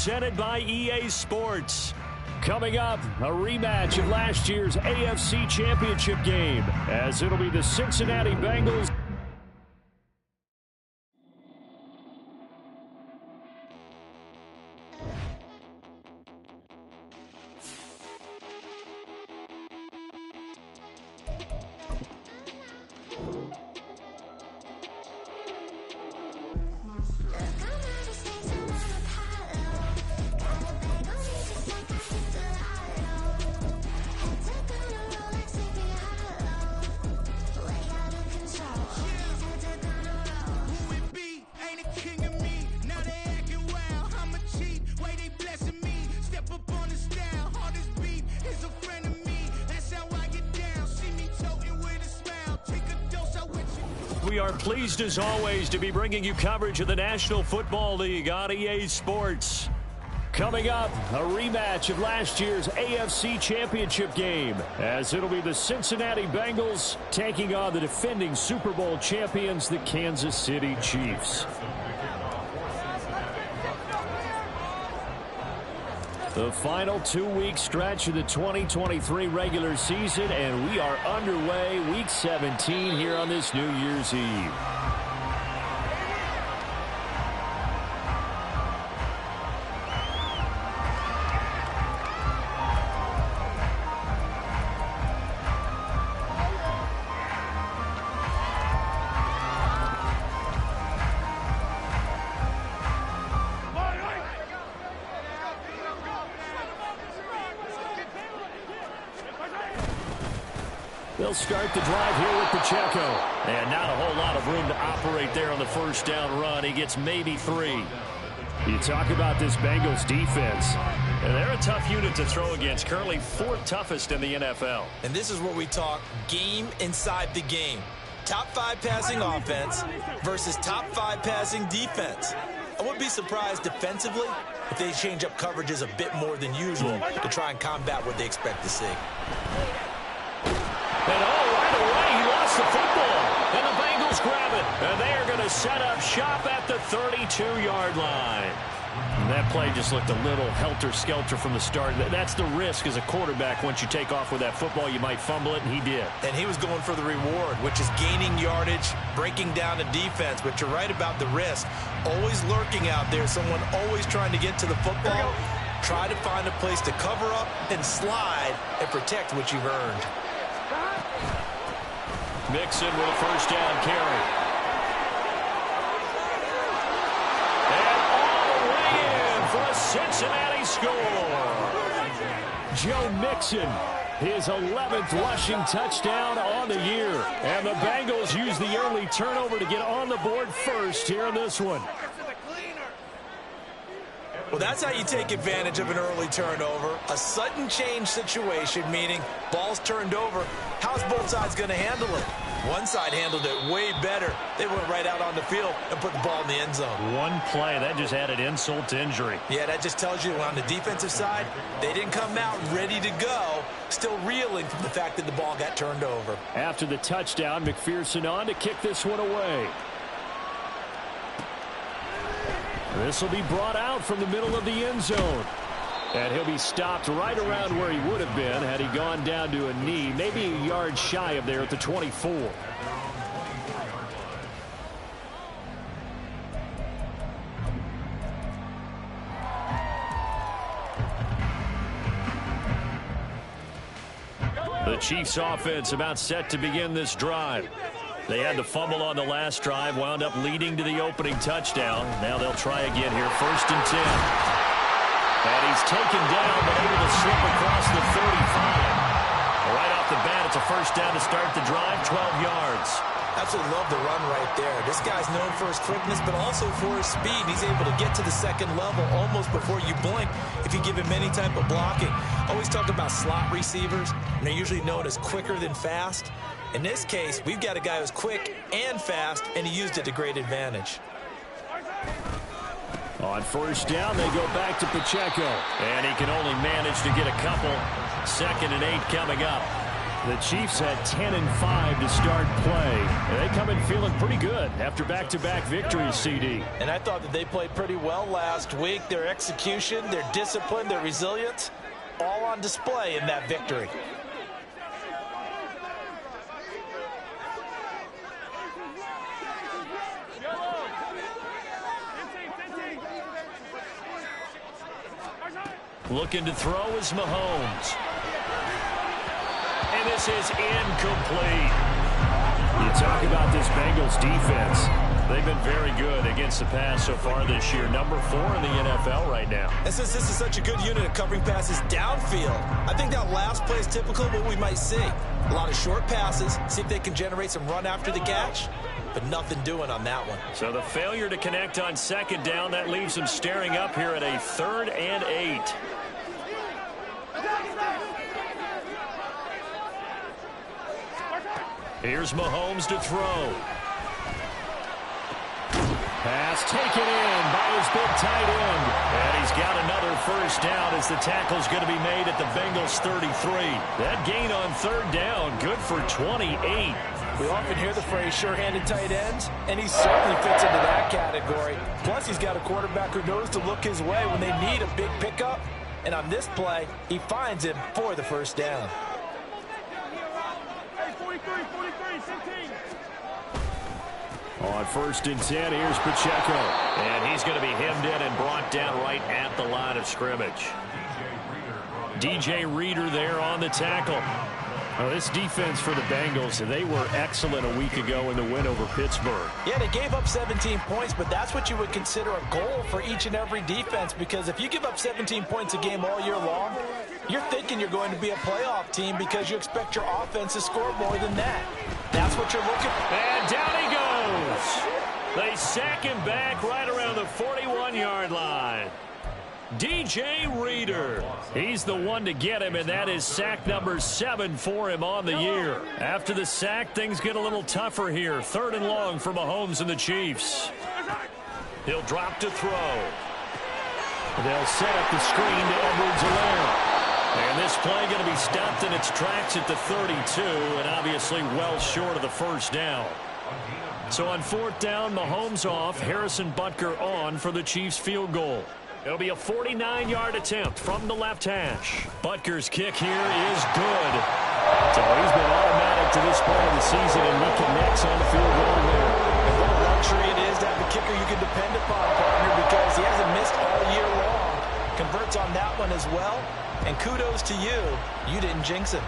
presented by EA Sports. Coming up, a rematch of last year's AFC Championship game, as it'll be the Cincinnati Bengals. We are pleased as always to be bringing you coverage of the National Football League on EA Sports. Coming up, a rematch of last year's AFC Championship game, as it'll be the Cincinnati Bengals taking on the defending Super Bowl champions, the Kansas City Chiefs. The final 2-week stretch of the 2023 regular season, and we are underway week 17 here on this New Year's Eve. They'll start the drive here with Pacheco. And not a whole lot of room to operate there on the first down run. He gets maybe 3. You talk about this Bengals defense. And they're a tough unit to throw against. Currently 4th toughest in the NFL. And this is where we talk game inside the game. Top 5 passing offense versus top 5 passing defense. I wouldn't be surprised defensively if they change up coverages a bit more than usual to try and combat what they expect to see. And right away, he lost the football. And the Bengals grab it. And they are going to set up shop at the 32-yard line. And that play just looked a little helter-skelter from the start. That's the risk as a quarterback. Once you take off with that football, you might fumble it, and he did. And he was going for the reward, which is gaining yardage, breaking down a defense. But you're right about the risk. Always lurking out there, someone always trying to get to the football. Try to find a place to cover up and slide and protect what you've earned. Mixon with a first down carry. And all the way in for a Cincinnati score. Joe Mixon, his 11th rushing touchdown on the year. And the Bengals use the early turnover to get on the board first here in this one. Well, that's how you take advantage of an early turnover. A sudden change situation, meaning ball's turned over. How's both sides going to handle it? One side handled it way better. They went right out on the field and put the ball in the end zone. One play, that just added insult to injury. Yeah, that just tells you on the defensive side, they didn't come out ready to go, still reeling from the fact that the ball got turned over. After the touchdown, McPherson on to kick this one away. This will be brought out from the middle of the end zone. And he'll be stopped right around where he would have been had he gone down to a knee, maybe a yard shy of there at the 24. The Chiefs offense about set to begin this drive. They had the fumble on the last drive, wound up leading to the opening touchdown. Now they'll try again here, 1st and 10. And he's taken down, but able to slip across the 35. Right off the bat, it's a first down to start the drive, 12 yards. Absolutely love the run right there. This guy's known for his quickness, but also for his speed. He's able to get to the second level almost before you blink if you give him any type of blocking. Always talk about slot receivers, and they're usually known as quicker than fast. In this case, we've got a guy who's quick and fast, and he used it to great advantage. On first down, they go back to Pacheco. And he can only manage to get a couple. 2nd and 8 coming up. The Chiefs had 10-5 to start play. They come in feeling pretty good after back-to-back victories, CD. And I thought that they played pretty well last week. Their execution, their discipline, their resilience, all on display in that victory. Looking to throw is Mahomes. And this is incomplete. You talk about this Bengals defense. They've been very good against the pass so far this year. Number 4 in the NFL right now. And since this is such a good unit of covering passes downfield, I think that last play is typical of what we might see. A lot of short passes, see if they can generate some run after the catch, but nothing doing on that one. So the failure to connect on second down, that leaves them staring up here at a 3rd and 8. Here's Mahomes to throw. Pass taken in by his big tight end. And he's got another first down as the tackle's going to be made at the Bengals 33. That gain on 3rd down, good for 28. We often hear the phrase sure-handed tight ends, and he certainly fits into that category. Plus, he's got a quarterback who knows to look his way when they need a big pickup. And on this play, he finds him for the first down. On 1st and 10, here's Pacheco. And he's going to be hemmed in and brought down right at the line of scrimmage. DJ Reader there on the tackle. Well, this defense for the Bengals, they were excellent a week ago in the win over Pittsburgh. Yeah, they gave up 17 points, but that's what you would consider a goal for each and every defense, because if you give up 17 points a game all year long, you're thinking you're going to be a playoff team because you expect your offense to score more than that. That's what you're looking for. And down he goes. They sack him back right around the 41-yard line. DJ Reader, he's the one to get him, and that is sack number 7 for him on the year. After the sack, things get a little tougher here. 3rd and long for Mahomes and the Chiefs. He'll drop to throw. They'll set up the screen to Edwards-Helaire. And this play going to be stopped in its tracks at the 32, and obviously well short of the first down. So on 4th down, Mahomes off, Harrison Butker on for the Chiefs field goal. It'll be a 49-yard attempt from the left hash. Butker's kick here is good. So he's been automatic to this point of the season, and he connects on the field goal there. And what a luxury it is to have a kicker you can depend upon, partner, because he hasn't missed all year long. Converts on that one as well, and kudos to you. You didn't jinx him.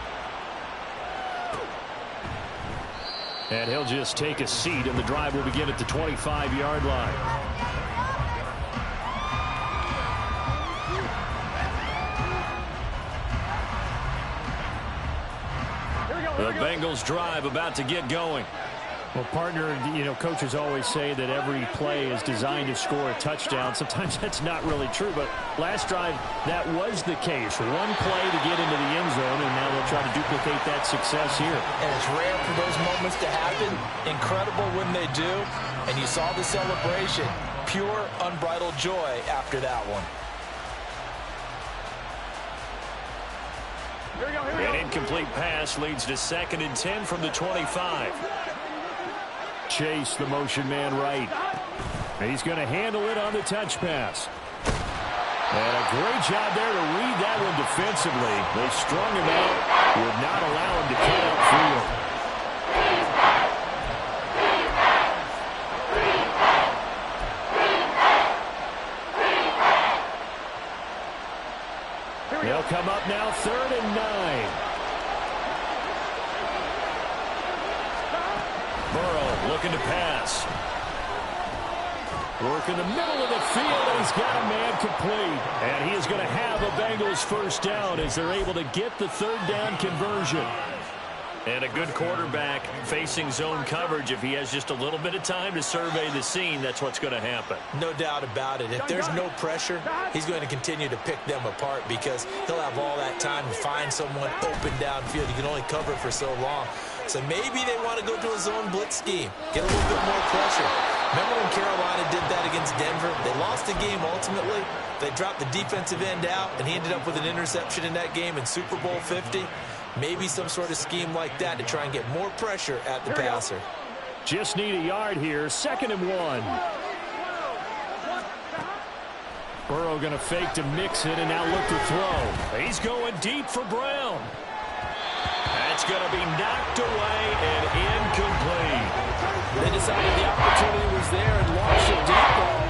And he'll just take a seat, and the drive will begin at the 25-yard line. The Bengals drive about to get going. Well, partner, you know, coaches always say that every play is designed to score a touchdown. Sometimes that's not really true, but last drive, that was the case. One play to get into the end zone, and now they'll try to duplicate that success here. And it's rare for those moments to happen. Incredible when they do. And you saw the celebration. Pure, unbridled joy after that one. An incomplete pass leads to 2nd and 10 from the 25. Chase, the motion man right. He's going to handle it on the touch pass. And a great job there to read that one defensively. They strung him out, would not allow him to cut upfield. They'll come up now, 3rd and 9. Burrow looking to pass. Work in the middle of the field, and he's got a man complete. And he is going to have a Bengals first down as they're able to get the 3rd down conversion. And a good quarterback facing zone coverage. If he has just a little bit of time to survey the scene, that's what's going to happen. No doubt about it. If there's no pressure, he's going to continue to pick them apart because he'll have all that time to find someone open downfield. You can only cover for so long. So maybe they want to go to a zone blitz scheme, get a little bit more pressure. Remember when Carolina did that against Denver? They lost the game ultimately. They dropped the defensive end out, and he ended up with an interception in that game in Super Bowl 50. Maybe some sort of scheme like that to try and get more pressure at the passer. Just need a yard here. 2nd and 1. Burrow going to fake to Mixon and now look to throw. He's going deep for Brown. That's going to be knocked away and incomplete. They decided the opportunity was there and launched a deep ball,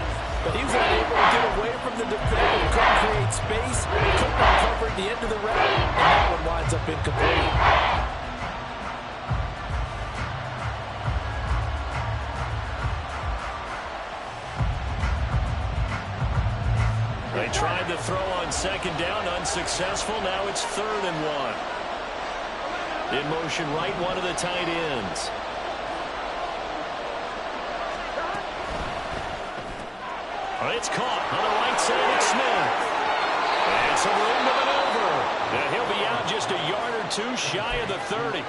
but he was unable to get away from the defender. Couldn't create space, couldn't recover at the end of the route, and that one winds up incomplete. They tried to throw on 2nd down, unsuccessful. Now it's 3rd and 1. In motion, right one of the tight ends. It's caught on the right side of Smith. And some room to maneuver. And he'll be out just a yard or two shy of the 30.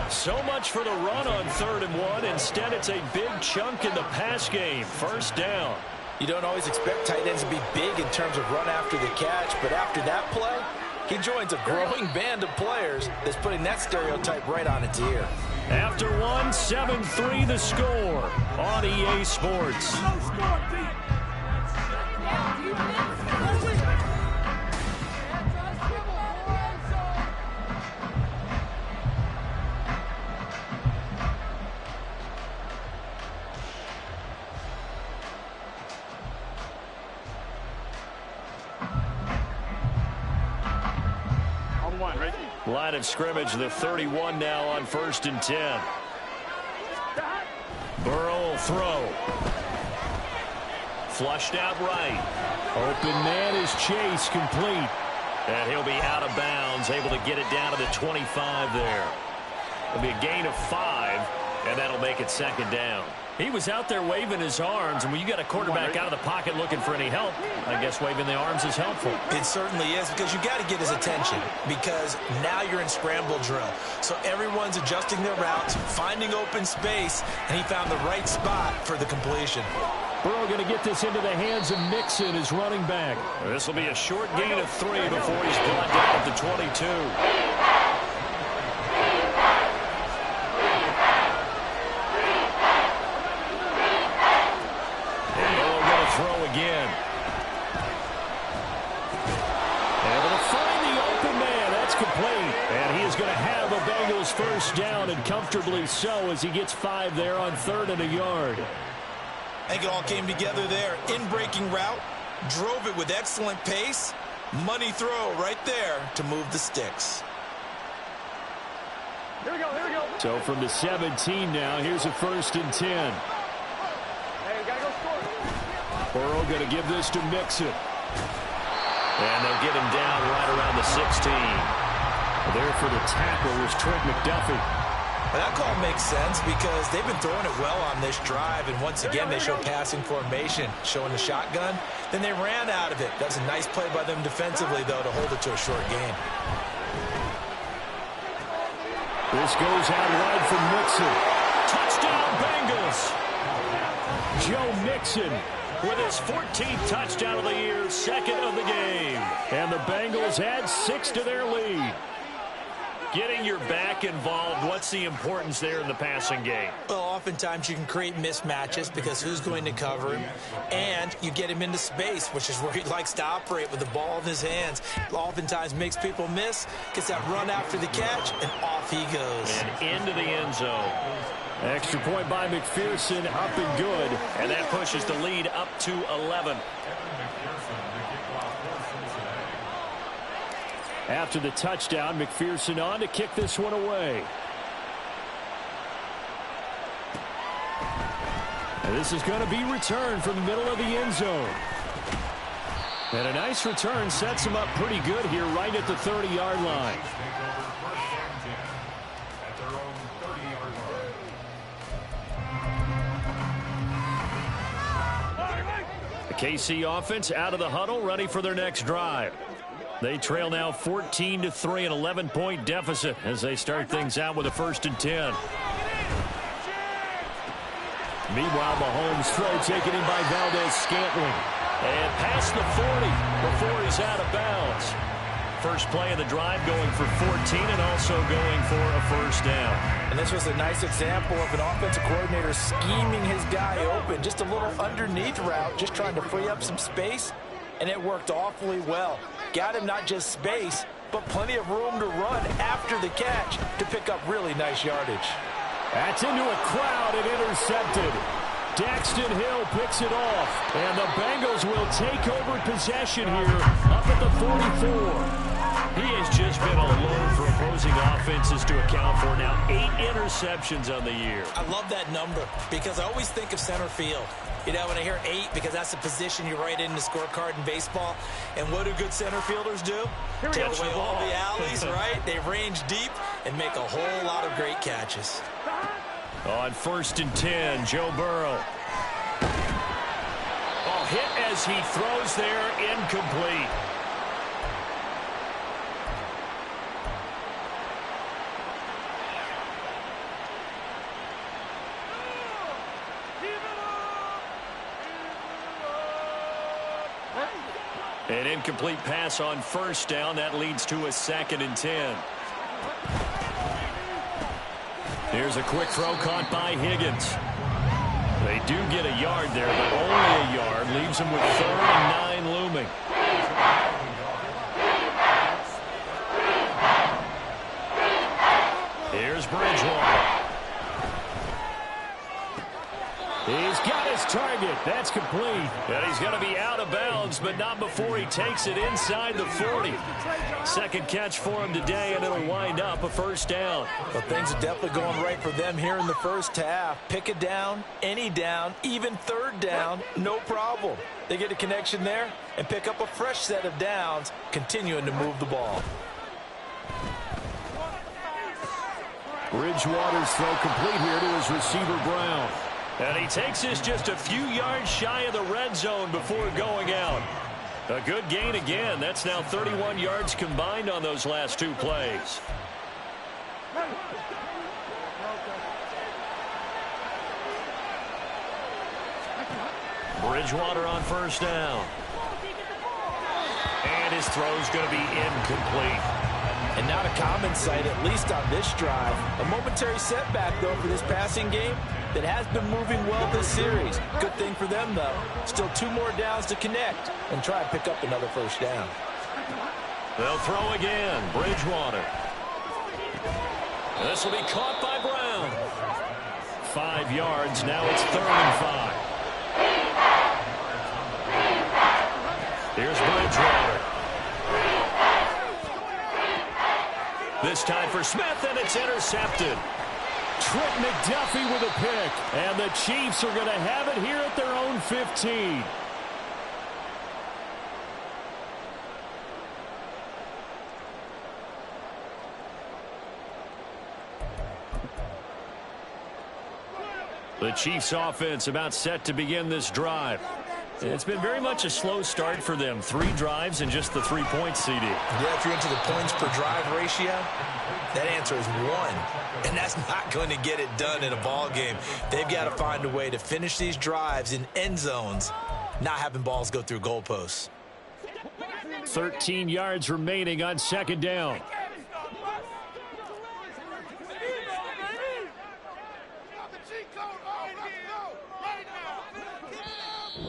So much for the run on 3rd and 1. Instead, it's a big chunk in the pass game. 1st down. You don't always expect tight ends to be big in terms of run after the catch, but after that play, he joins a growing band of players that's putting that stereotype right on its ear. After 1, 7-3 the score on EA Sports. Line of scrimmage, the 31 now on 1st and 10. Burrow will throw. Flushed out right. Open man is Chase, complete. And he'll be out of bounds, able to get it down to the 25 there. It'll be a gain of 5, and that'll make it 2nd down. He was out there waving his arms, and when you got a quarterback out of the pocket looking for any help, I guess waving the arms is helpful. It certainly is, because you got to get his attention, because now you're in scramble drill. So everyone's adjusting their routes, finding open space, and he found the right spot for the completion. Burrow going to get this into the hands of Mixon, his running back. This will be a short gain of 3 before he's brought down at the 22. Again. Able to find the open man. That's complete. And he is going to have a Bengals 1st down, and comfortably so, as he gets 5 there on 3rd and a yard. I think it all came together there. In-breaking route, drove it with excellent pace. Money throw right there to move the sticks. Here we go, here we go. So from the 17 now, here's a 1st and 10. Hey, we got to go score. Burrow going to give this to Mixon. And they'll get him down right around the 16. There for the tackle was Trent McDuffie. Well, that call makes sense because they've been throwing it well on this drive, and once again they show passing formation, showing the shotgun. Then they ran out of it. That's a nice play by them defensively, though, to hold it to a short gain. This goes out wide for Mixon. Touchdown, Bengals! Joe Mixon with his 14th touchdown of the year, 2nd of the game. And the Bengals add 6 to their lead. Getting your back involved, what's the importance there in the passing game? Well, oftentimes you can create mismatches because who's going to cover him, and you get him into space, which is where he likes to operate with the ball in his hands. Oftentimes makes people miss, gets that run after the catch, and off he goes. And into the end zone. Extra point by McPherson, up and good. And that pushes the lead up to 11. After the touchdown, McPherson on to kick this one away. And this is going to be returned from the middle of the end zone. And a nice return sets him up pretty good here right at the 30-yard line. The KC offense out of the huddle, ready for their next drive. They trail now 14-3, an 11-point deficit as they start things out with a 1st and 10. Meanwhile, Mahomes' throw taken in by Valdez Scantling. And past the 40 before he's out of bounds. first play of the drive, going for 14 and also going for a first down. And this was a nice example of an offensive coordinator scheming his guy open. Just a little underneath route, just trying to free up some space, and it worked awfully well. Got him not just space, but plenty of room to run after the catch to pick up really nice yardage. That's into a crowd and intercepted. Daxton Hill picks it off, and the Bengals will take over possession here up at the 44. He has just been a load for opposing offenses to account for now. 8 interceptions on the year. I love that number because I always think of center field. You know, when I hear 8, because that's the position you write in the scorecard in baseball. And what do good center fielders do? Take away all the alleys, right? They range deep and make a whole lot of great catches. On 1st and 10, Joe Burrow. Oh, hit as he throws there, incomplete. An incomplete pass on 1st down. That leads to a 2nd and 10. Here's a quick throw caught by Higgins. They do get a yard there, but only a yard. Leaves them with 3rd and 9 looming. Here's Bridgewater. He's got his target. That's complete. And he's going to be out of bounds, but not before he takes it inside the 40. Second catch for him today, and it'll wind up a first down. Well, things are definitely going right for them here in the first half. Pick a down, any down, even 3rd down, no problem. They get a connection there and pick up a fresh set of downs, continuing to move the ball. Bridgewater's throw complete here to his receiver, Brown. And he takes this just a few yards shy of the red zone before going out. A good gain again. That's now 31 yards combined on those last 2 plays. Bridgewater on 1st down. And his throw's going to be incomplete. And not a common sight, at least on this drive. A momentary setback, though, for this passing game that has been moving well this series. Good thing for them, though. Still 2 more downs to connect and try and pick up another first down. They'll throw again. Bridgewater. This will be caught by Brown. 5 yards. Now it's 3rd and 5. Here's Bridgewater. This time for Smith, and it's intercepted. Trent McDuffie with a pick, and the Chiefs are going to have it here at their own 15. The Chiefs offense about set to begin this drive. It's been very much a slow start for them. 3 drives and just the 3 points, CD. Yeah, if you're into the points per drive ratio, that answer is 1. And that's not going to get it done in a ball game. They've got to find a way to finish these drives in end zones, not having balls go through goalposts. 13 yards remaining on 2nd down.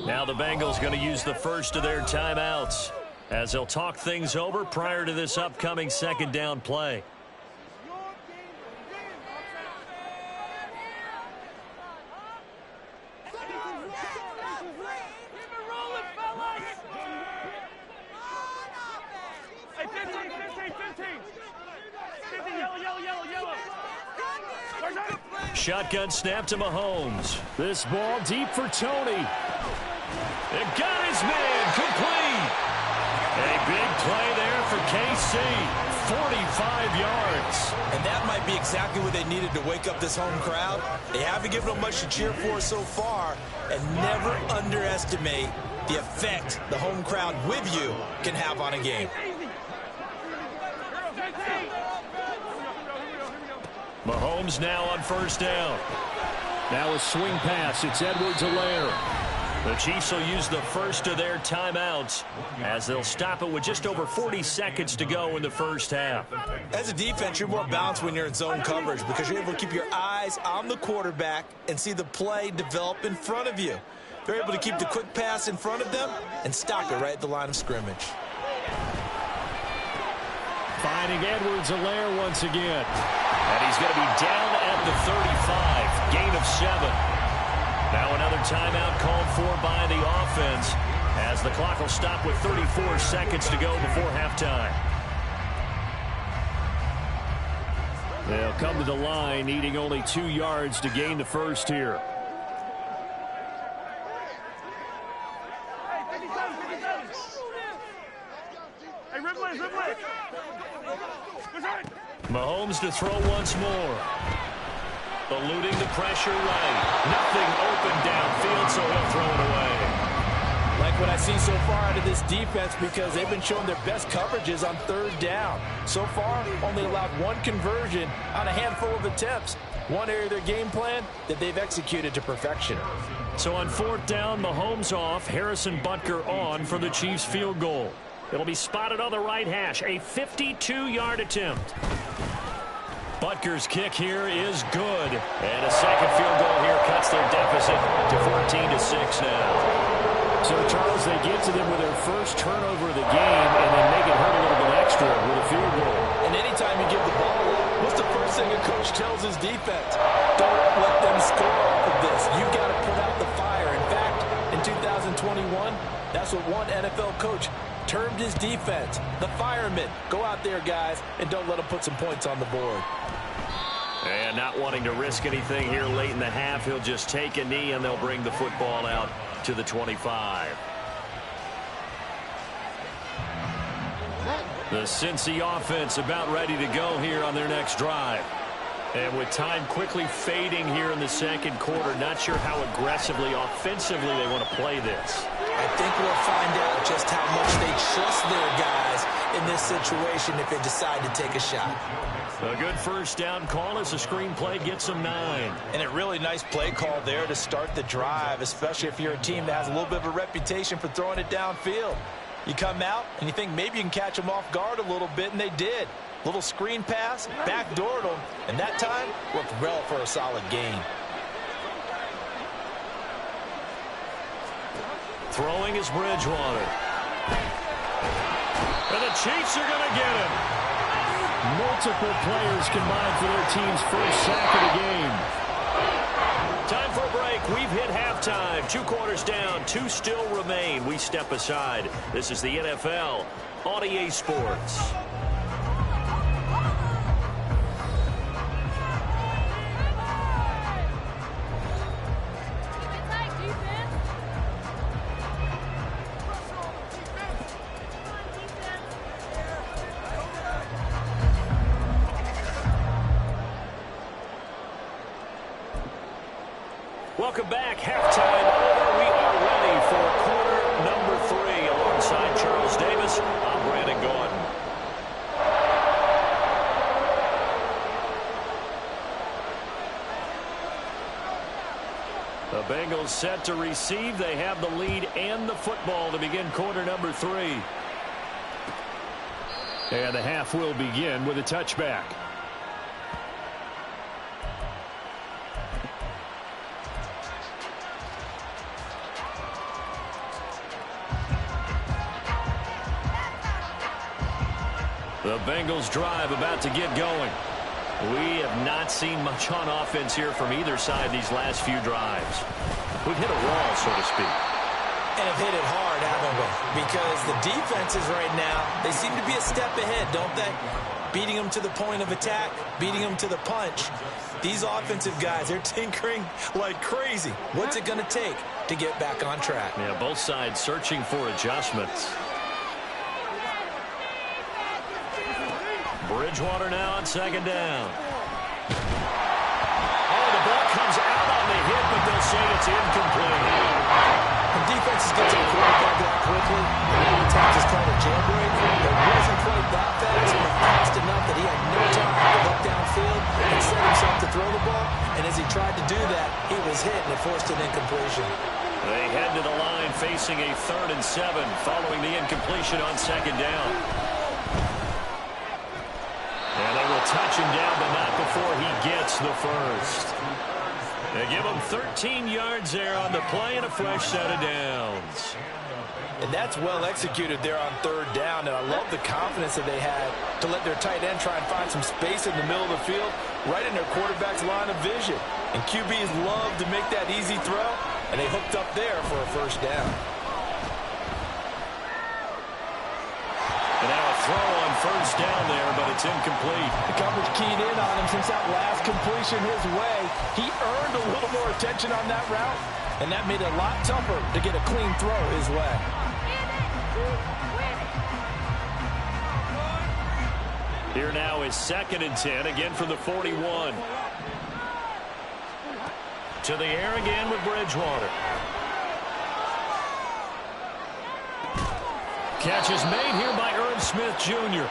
Now the Bengals going to use the first of their timeouts as they'll talk things over prior to this upcoming 2nd down play. Shotgun snap to Mahomes. This ball deep for Tony. It got his man complete. A big play there for KC. 45 yards. And that might be exactly what they needed to wake up this home crowd. They haven't given them much to cheer for so far. And never underestimate the effect the home crowd with you can have on a game. Mahomes now on 1st down. Now a swing pass. It's Edwards-Helaire. The Chiefs will use the first of their timeouts as they'll stop it with just over 40 seconds to go in the first half. As a defense, you're more balanced when you're in zone coverage because you're able to keep your eyes on the quarterback and see the play develop in front of you. They're able to keep the quick pass in front of them and stop it right at the line of scrimmage. Finding Edwards-Helaire once again. And he's going to be down at the 35. Gain of 7. Now another timeout called for by the offense as the clock will stop with 34 seconds to go before halftime. They'll come to the line needing only 2 yards to gain the first here. Mahomes to throw once more. Eluding the pressure right. Nothing open downfield, so he'll throw it away. Like what I've seen so far out of this defense because they've been showing their best coverages on third down. So far, only allowed 1 conversion on a handful of attempts. One area of their game plan that they've executed to perfection. So on 4th down, Mahomes off, Harrison Butker on for the Chiefs field goal. It'll be spotted on the right hash, a 52-yard attempt. Butker's kick here is good. And a second field goal here cuts their deficit to 14-6 now. So, Charles, they get to them with their first turnover of the game and then make it hurt a little bit extra with a field goal. And anytime you give the ball away, what's the first thing a coach tells his defense? Don't let them score off of this. You've got to put out the fire. In fact, in 2021, that's what one NFL coach termed his defense, the firemen. Go out there, guys, and don't let them put some points on the board. And not wanting to risk anything here late in the half, he'll just take a knee and they'll bring the football out to the 25. The Cincy offense about ready to go here on their next drive. And with time quickly fading here in the second quarter, not sure how aggressively, offensively they want to play this. I think we'll find out just how much they trust their guys in this situation if they decide to take a shot. A good first down call as the screen play gets them 9. And a really nice play call there to start the drive, especially if you're a team that has a little bit of a reputation for throwing it downfield. You come out and you think maybe you can catch them off guard a little bit, and they did. Little screen pass, backdoored them, and that time worked well for a solid gain. Throwing is Bridgewater. And the Chiefs are going to get him. Multiple players combined for their team's first sack of the game. Time for a break. We've hit halftime. 2 quarters down. 2 still remain. We step aside. This is the NFL on EA Sports. Welcome back. Halftime over. We are ready for quarter number 3. Alongside Charles Davis, I'm Brandon Gordon. The Bengals set to receive. They have the lead and the football to begin quarter number 3. And the half will begin with a touchback. The Bengals drive about to get going. We have not seen much on offense here from either side these last few drives. We've hit a wall, so to speak. And have hit it hard, haven't we? Because the defenses right now, they seem to be a step ahead, don't they? Beating them to the point of attack, beating them to the punch. These offensive guys, they're tinkering like crazy. What's it going to take to get back on track? Yeah, both sides searching for adjustments. Bridgewater now on second down. Oh, the ball comes out on the hit, but they'll say it's incomplete. When defenses get to the quarterback that quickly, many times it's called a jailbreak. It wasn't quite that fast, but fast enough that he had no time to look downfield and set himself to throw the ball. And as he tried to do that, he was hit and it forced an incompletion. They head to the line facing a 3rd and 7 following the incompletion on 2nd down. And they will touch him down, but not before he gets the first. They give him 13 yards there on the play and a fresh set of downs. And that's well executed there on 3rd down, and I love the confidence that they had to let their tight end try and find some space in the middle of the field, right in their quarterback's line of vision. And QBs love to make that easy throw, and they hooked up there for a first down. And now a throw on 1st down there, but it's incomplete. The coverage keyed in on him since that last completion his way. He earned a little more attention on that route, and that made it a lot tougher to get a clean throw his way. Here now is 2nd and 10, again from the 41. To the air again with Bridgewater. Catch is made here by Irv Smith Jr.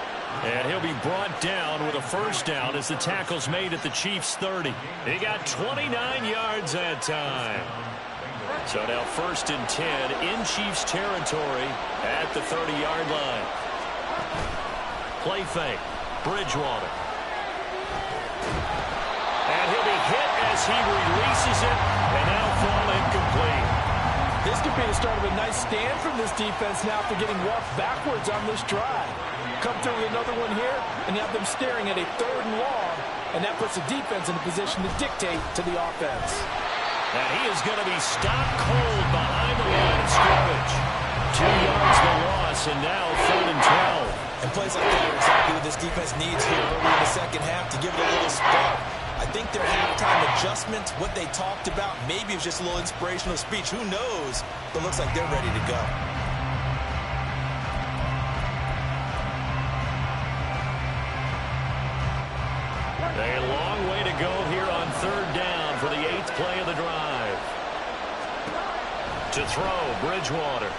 And he'll be brought down with a first down as the tackle's made at the Chiefs' 30. He got 29 yards that time. So now 1st and 10 in Chiefs territory at the 30-yard line. Play fake. Bridgewater. And he'll be hit as he releases it, and now fall incomplete. This could be the start of a nice stand from this defense now after getting walked backwards on this drive. Come through with another one here, and you have them staring at a 3rd and long, and that puts the defense in a position to dictate to the offense. And he is going to be stopped cold behind the line of scrimmage. 2 yards the loss, and now 3rd and 12. And plays like that are exactly what this defense needs here early in the second half to give it a little spark. I think their halftime adjustments, what they talked about, maybe it was just a little inspirational speech. Who knows? But it looks like they're ready to go. A long way to go here on 3rd down for the 8th play of the drive. To throw, Bridgewater.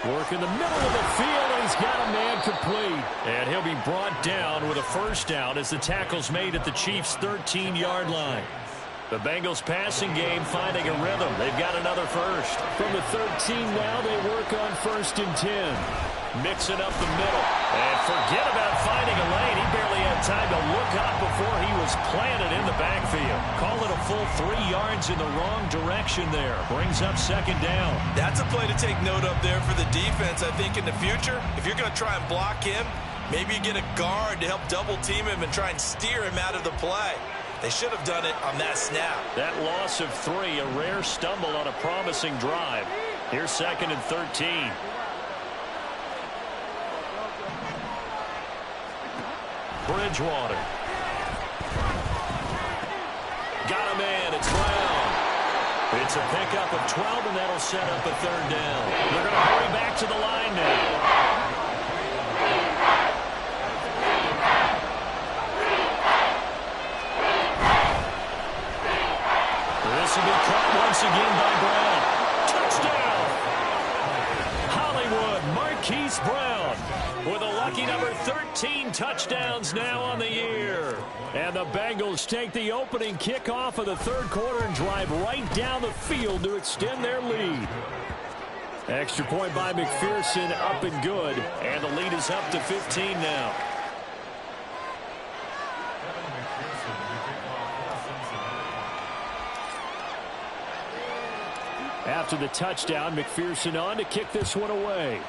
Work in the middle of the field, and he's got a man complete. And he'll be brought down with a first down as the tackle's made at the Chiefs' 13-yard line. The Bengals passing game finding a rhythm. They've got another first. From the 13 now, they work on 1st and 10. Mixing up the middle. And forget about finding a lane. He barely had time to look up before he was planted in the backfield. Call it a full 3 yards in the wrong direction there. Brings up 2nd down. That's a play to take note of there for the defense, I think, in the future. If you're going to try and block him, maybe you get a guard to help double team him and try and steer him out of the play. They should have done it on that snap. That loss of 3, a rare stumble on a promising drive. Here's 2nd and 13. Bridgewater. Got a man. It's Brown. It's a pickup of 12, and that'll set up a 3rd down. They're going to hurry back to the line now. This will be caught once again by Brown. Touchdown! Hollywood Marquise Brown with a lucky number 13 touchdowns now on the year. And the Bengals take the opening kickoff of the 3rd quarter and drive right down the field to extend their lead. Extra point by McPherson, up and good. And the lead is up to 15 now. After the touchdown, McPherson on to kick this one away.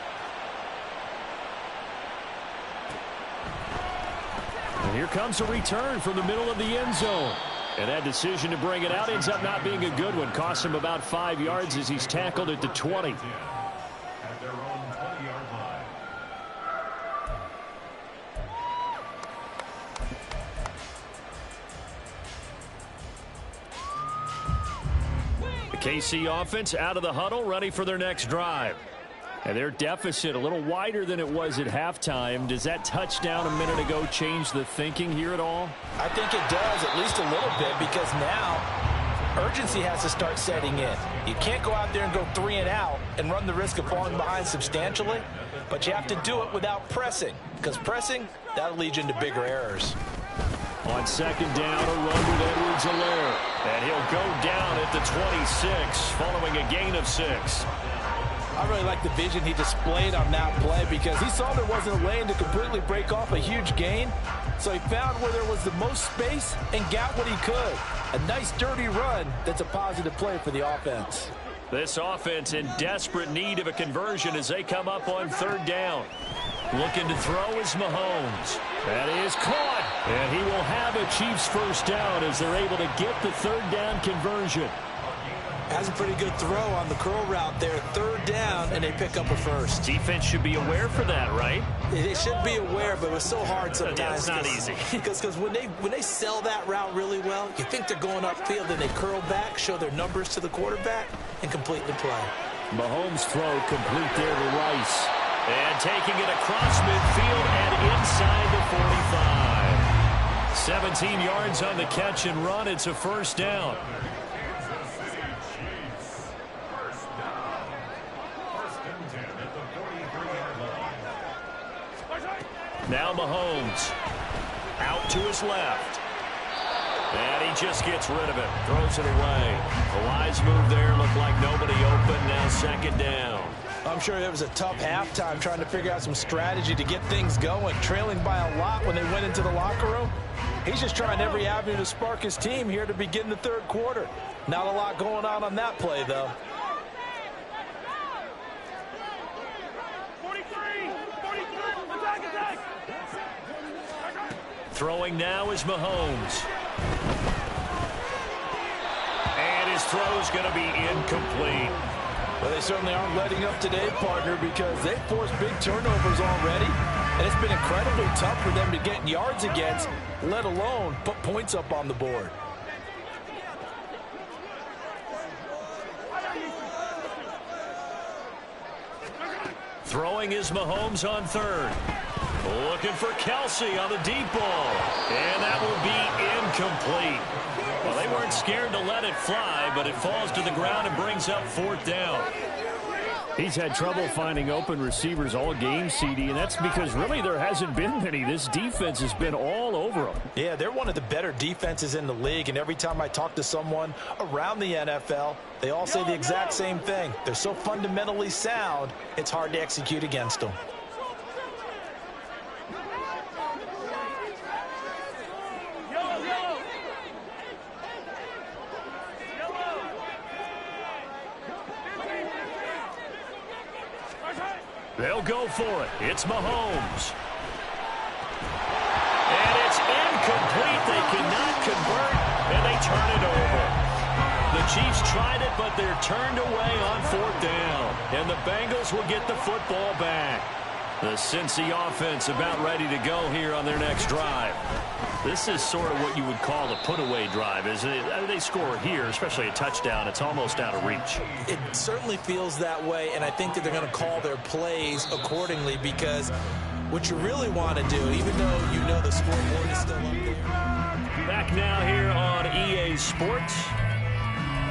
And here comes a return from the middle of the end zone. And that decision to bring it out ends up not being a good one. Costs him about 5 yards as he's tackled at the 20. At their own 20-yard line. The KC offense out of the huddle, ready for their next drive. And their deficit a little wider than it was at halftime. Does that touchdown a minute ago change the thinking here at all? I think it does, at least a little bit, because now urgency has to start setting in. You can't go out there and go 3 and out and run the risk of falling behind substantially, but you have to do it without pressing, because pressing, that'll lead you into bigger errors. On 2nd down, a run with Edwards-Helaire. And he'll go down at the 26 following a gain of 6. I really like the vision he displayed on that play because he saw there wasn't a lane to completely break off a huge gain. So he found where there was the most space and got what he could. A nice dirty run that's a positive play for the offense. This offense in desperate need of a conversion as they come up on third down. Looking to throw is Mahomes. That is caught. And he will have a Chiefs first down as they're able to get the third down conversion. Has a pretty good throw on the curl route there. Third down, and they pick up a first. Defense should be aware for that, right? They should be aware, but it was so hard sometimes. Yeah, it's not easy. Because when they sell that route really well, you think they're going upfield, and they curl back, show their numbers to the quarterback, and complete the play. Mahomes' throw complete there to Rice. And taking it across midfield and inside the 45. 17 yards on the catch and run. It's a first down. Now Mahomes out to his left. And he just gets rid of it. Throws it away. A wise move there. Looked like nobody open. Now second down. I'm sure it was a tough halftime trying to figure out some strategy to get things going. Trailing by a lot when they went into the locker room. He's just trying every avenue to spark his team here to begin the third quarter. Not a lot going on that play, though. Throwing now is Mahomes. And his throw's going to be incomplete. Well, they certainly aren't letting up today, partner, because they've forced big turnovers already. And it's been incredibly tough for them to get yards against, let alone put points up on the board. Throwing is Mahomes on third. Looking for Kelsey on the deep ball. And that will be incomplete. Well, they weren't scared to let it fly, but it falls to the ground and brings up fourth down. He's had trouble finding open receivers all game, CD, and that's because really there hasn't been many. This defense has been all over them. Yeah, they're one of the better defenses in the league, and every time I talk to someone around the NFL, they all say the exact same thing. They're so fundamentally sound, it's hard to execute against them. They'll go for it. It's Mahomes. And it's incomplete. They cannot convert, and they turn it over. The Chiefs tried it, but they're turned away on fourth down. And the Bengals will get the football back. The Cincy offense about ready to go here on their next drive. This is sort of what you would call a put-away drive, isn't it? They score here, especially a touchdown. It's almost out of reach. It certainly feels that way, and I think that they're going to call their plays accordingly because what you really want to do, even though you know the scoreboard is still up there. Back now here on EA Sports.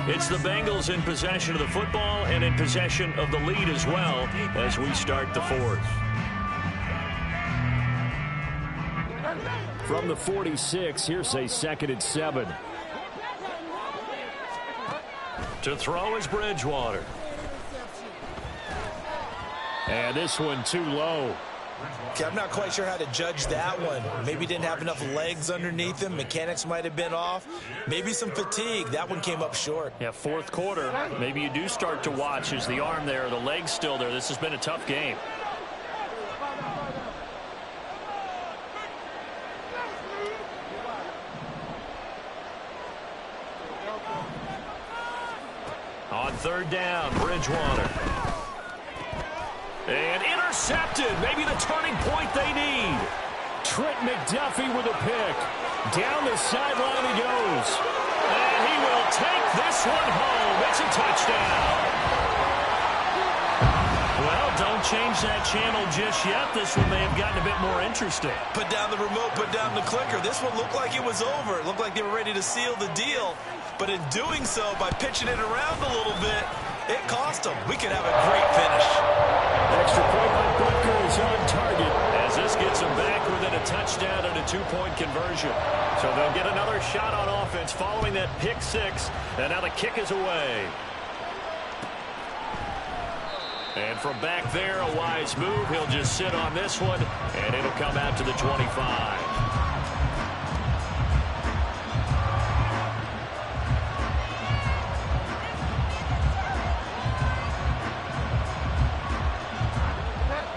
It's the Bengals in possession of the football and in possession of the lead as well as we start the fourth. From the 46, here's a 2nd and 7. To throw is Bridgewater. And this one too low. Okay, I'm not quite sure how to judge that one. Maybe didn't have enough legs underneath him. Mechanics might have been off. Maybe some fatigue. That one came up short. Yeah, fourth quarter. Maybe you do start to watch. Is the arm there, the leg's still there? This has been a tough game. On third down, Bridgewater. And intercepted. Maybe the turning point they need. Trent McDuffie with a pick. Down the sideline he goes. And he will take this one home. It's a touchdown. Well, don't change that channel just yet. This one may have gotten a bit more interesting. Put down the remote, put down the clicker. This one looked like it was over. It looked like they were ready to seal the deal. But in doing so, by pitching it around a little bit, it cost them. We could have a great finish. Extra point by Butker is on target as this gets them back within a touchdown and a 2-point conversion. So they'll get another shot on offense following that pick six, and now the kick is away. And from back there, a wise move. He'll just sit on this one, and it'll come out to the 25.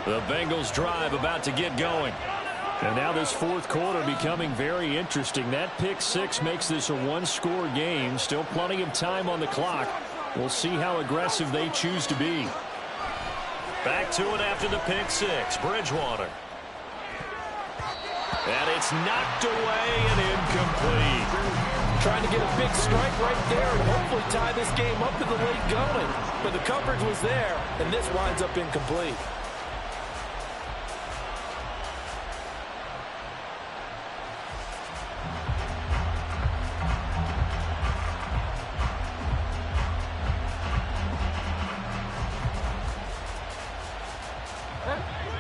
The Bengals drive about to get going. And now this fourth quarter becoming very interesting. That pick six makes this a one-score game. Still plenty of time on the clock. We'll see how aggressive they choose to be. Back to it after the pick six. Bridgewater. And it's knocked away and incomplete. Trying to get a big strike right there and hopefully tie this game up in the late going. But the coverage was there, and this winds up incomplete.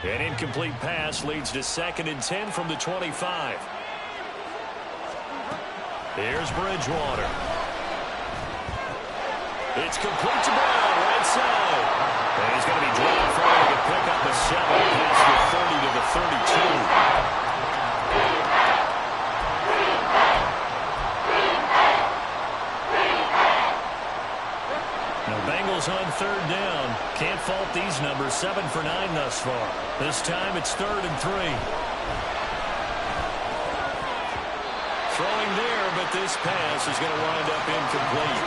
An incomplete pass leads to 2nd and 10 from the 25. Here's Bridgewater. It's complete to Brown, right side. And he's going to be drawn trying to pick up a 7 past the 30 to the 32. Bengals on 3rd down. Can't fault these numbers. 7 for 9 thus far. This time it's 3rd and 3. Throwing there, but this pass is going to wind up incomplete.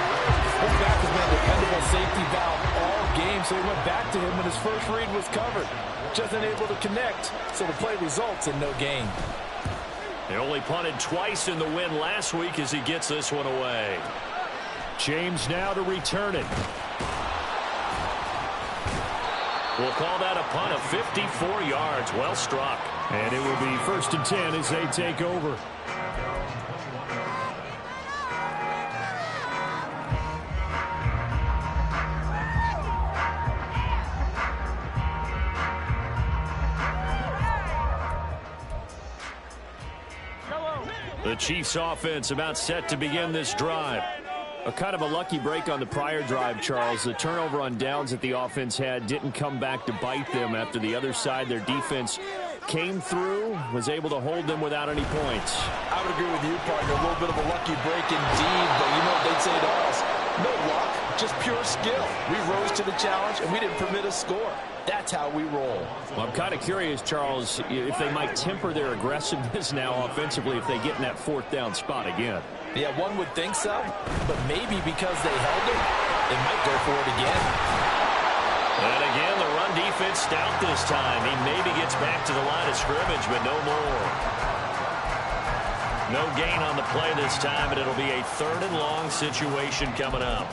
This back has been a dependable safety valve all game, so he went back to him when his first read was covered. Just unable to connect, so the play results in no gain. They only punted twice in the win last week as he gets this one away. James now to return it. We'll call that a punt of 54 yards. Well struck. And it will be 1st and 10 as they take over. The Chiefs offense about set to begin this drive. A kind of a lucky break on the prior drive, Charles. The turnover on downs that the offense had didn't come back to bite them after the other side. Their defense came through, was able to hold them without any points. I would agree with you, partner. A little bit of a lucky break indeed, but you know what they'd say to us? No luck, just pure skill. We rose to the challenge, and we didn't permit a score. That's how we roll. Well, I'm kind of curious, Charles, if they might temper their aggressiveness now offensively if they get in that 4th down spot again. Yeah, one would think so, but maybe because they held it, they might go for it again. And again, the run defense stout this time. He maybe gets back to the line of scrimmage, but no more. No gain on the play this time, and it'll be a 3rd and long situation coming up.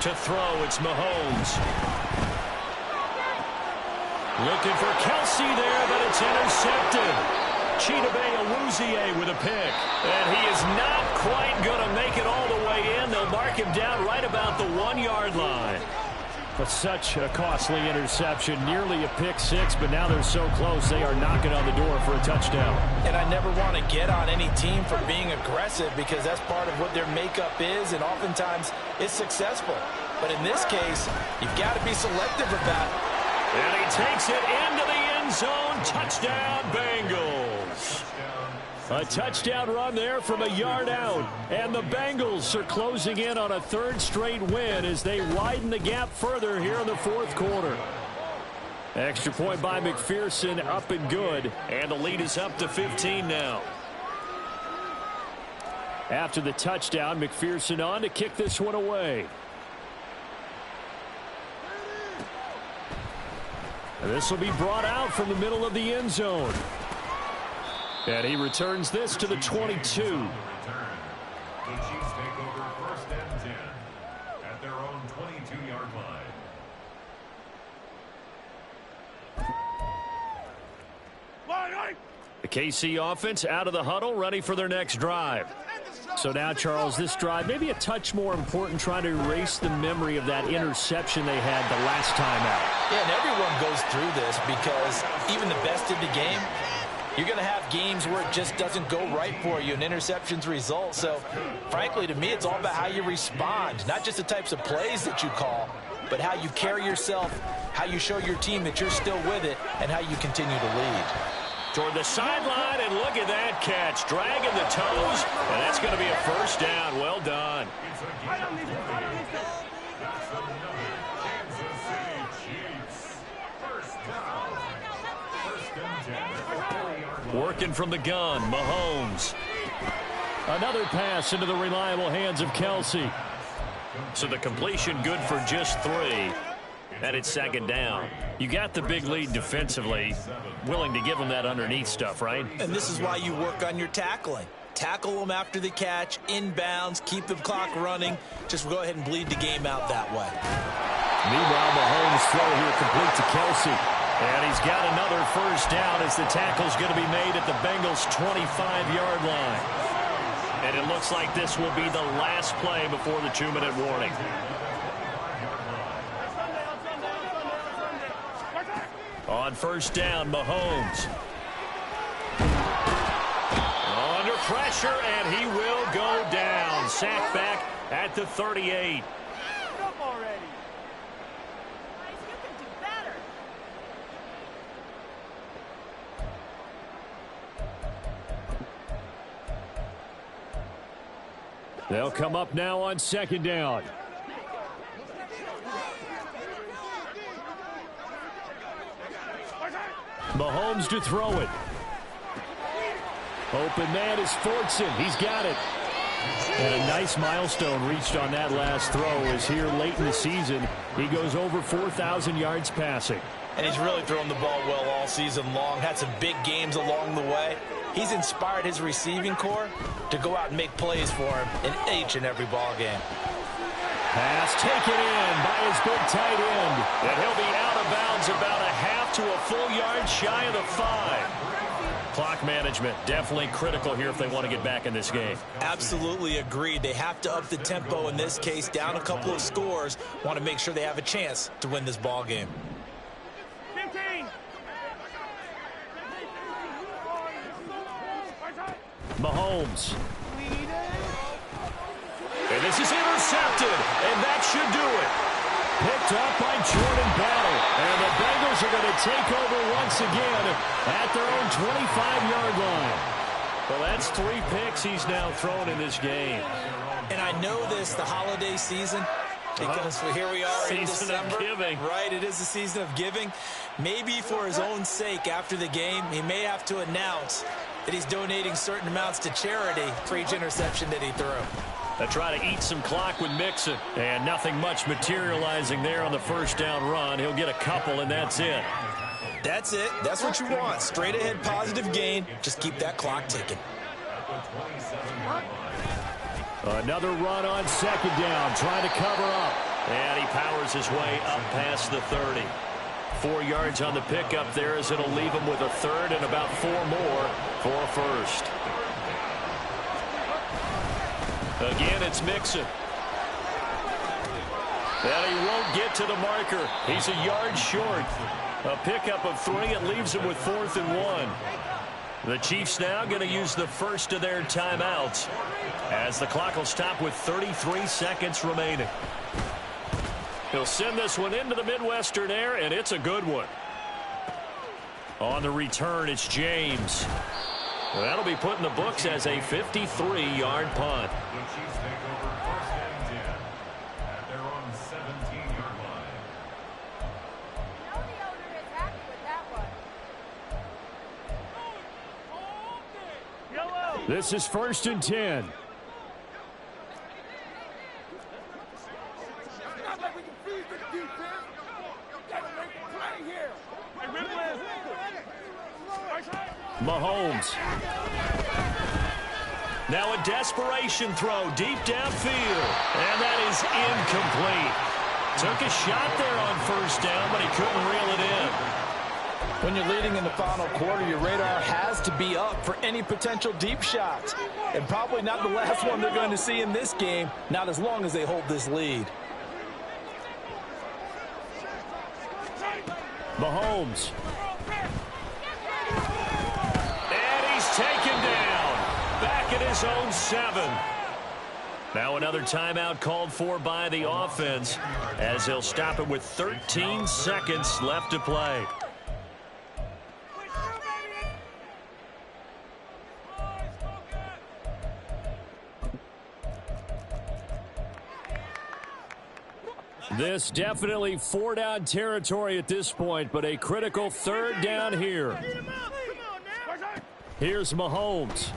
To throw, it's Mahomes. Looking for Kelsey there, but it's intercepted. Chidobe Awuzie with a pick. And he is not quite going to make it all the way in. They'll mark him down right about the 1-yard line. But such a costly interception, nearly a pick six, but now they're so close they are knocking on the door for a touchdown. And I never want to get on any team for being aggressive because that's part of what their makeup is, and oftentimes it's successful. But in this case, you've got to be selective about it. And he takes it into the end zone. Touchdown, Bengals. A touchdown run there from a yard out. And the Bengals are closing in on a 3rd straight win as they widen the gap further here in the 4th quarter. Extra point by McPherson, up and good. And the lead is up to 15 now. After the touchdown, McPherson on to kick this one away. And this will be brought out from the middle of the end zone. And he returns this to the 22. The Chiefs take over 1st and 10 at their own 22-yard line. The KC offense out of the huddle, ready for their next drive. So now, Charles, this drive maybe a touch more important, trying to erase the memory of that interception they had the last time out. Yeah, and everyone goes through this because even the best in the game, you're going to have games where it just doesn't go right for you and interceptions result. So, frankly, to me, it's all about how you respond, not just the types of plays that you call, but how you carry yourself, how you show your team that you're still with it, and how you continue to lead. Toward the sideline, and look at that catch. Dragging the toes, and that's going to be a first down. Well done. Working from the gun, Mahomes. Another pass into the reliable hands of Kelce. So the completion good for just 3. And it's second down. You got the big lead defensively. Willing to give them that underneath stuff, right? And this is why you work on your tackling. Tackle them after the catch, inbounds, keep the clock running. Just go ahead and bleed the game out that way. Meanwhile, Mahomes throw here complete to Kelce. And he's got another first down as the tackle's going to be made at the Bengals' 25-yard line. And it looks like this will be the last play before the 2-minute warning. On first down, Mahomes. Under pressure, and he will go down. Sacked back at the 38. They'll come up now on second down. Mahomes to throw it. Open man is Fortson. He's got it. And a nice milestone reached on that last throw as here late in the season, he goes over 4,000 yards passing. And he's really thrown the ball well all season long. Had some big games along the way. He's inspired his receiving corps to go out and make plays for him in each and every ball game. Pass taken in by his big tight end. And he'll be out of bounds about a half to a full yard shy of the 5. Clock management definitely critical here if they want to get back in this game. Absolutely agreed. They have to up the tempo in this case, down a couple of scores. Want to make sure they have a chance to win this ball game. 15. Mahomes. And this is intercepted, and that should do it. Picked up by Jordan Battle, and the Bengals are going to take over once again at their own 25-yard line. Well, that's 3 picks he's now thrown in this game. And I know this, the holiday season, because here we are in December. Season of giving. Right, it is the season of giving. Maybe for his own sake after the game, he may have to announce that he's donating certain amounts to charity for each interception that he threw. They try to eat some clock with Mixon, and nothing much materializing there on the first down run. He'll get a couple, and that's it. That's it. That's what you want. Straight ahead positive gain. Just keep that clock ticking. Another run on second down, trying to cover up. And he powers his way up past the 30. 4 yards on the pickup there as it'll leave him with a third and about 4 more for a first. Again, it's Mixon. And he won't get to the marker. He's a yard short. A pickup of 3. It leaves him with 4th and 1. The Chiefs now going to use the first of their timeouts as the clock will stop with 33 seconds remaining. He'll send this one into the Midwestern air, and it's a good one. On the return, it's James. Well, that'll be put in the books as a 53-yard punt. The Chiefs take over first and 10 at their own 17-yard line. The owner is happy with that one. This is first and 10. Mahomes. Now a desperation throw deep downfield. And that is incomplete. Took a shot there on first down, but he couldn't reel it in. When you're leading in the final quarter, your radar has to be up for any potential deep shots. And probably not the last one they're going to see in this game, not as long as they hold this lead. Mahomes. And he's taken down. Back at his own 7. Now another timeout called for by the offense as they'll stop it with 13 seconds left to play. This definitely 4-down territory at this point, but a critical 3rd down here. Here's Mahomes.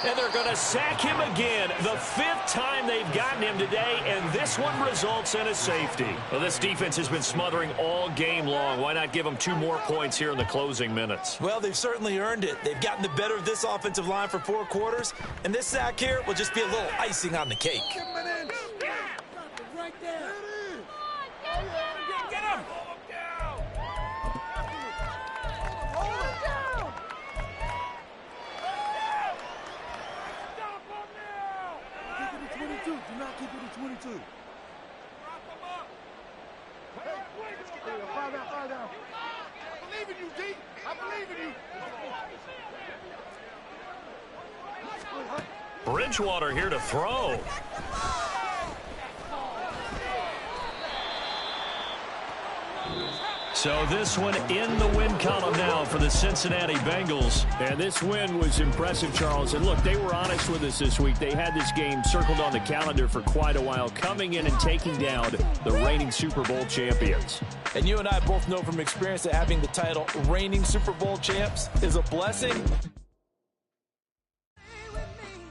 And they're going to sack him again, the 5th time they've gotten him today, and this one results in a safety. Well, this defense has been smothering all game long. Why not give them 2 more points here in the closing minutes? Well, they've certainly earned it. They've gotten the better of this offensive line for 4 quarters, and this sack here will just be a little icing on the cake. Right there. Get him. Do not keep it at 22. Wrap him up. Hey, fire down. I believe in you, D. I believe in you. Bridgewater here to throw. So this one in the win column now for the Cincinnati Bengals. And this win was impressive, Charles. And look, they were honest with us this week. They had this game circled on the calendar for quite a while, coming in and taking down the reigning Super Bowl champions. And you and I both know from experience that having the title reigning Super Bowl champs is a blessing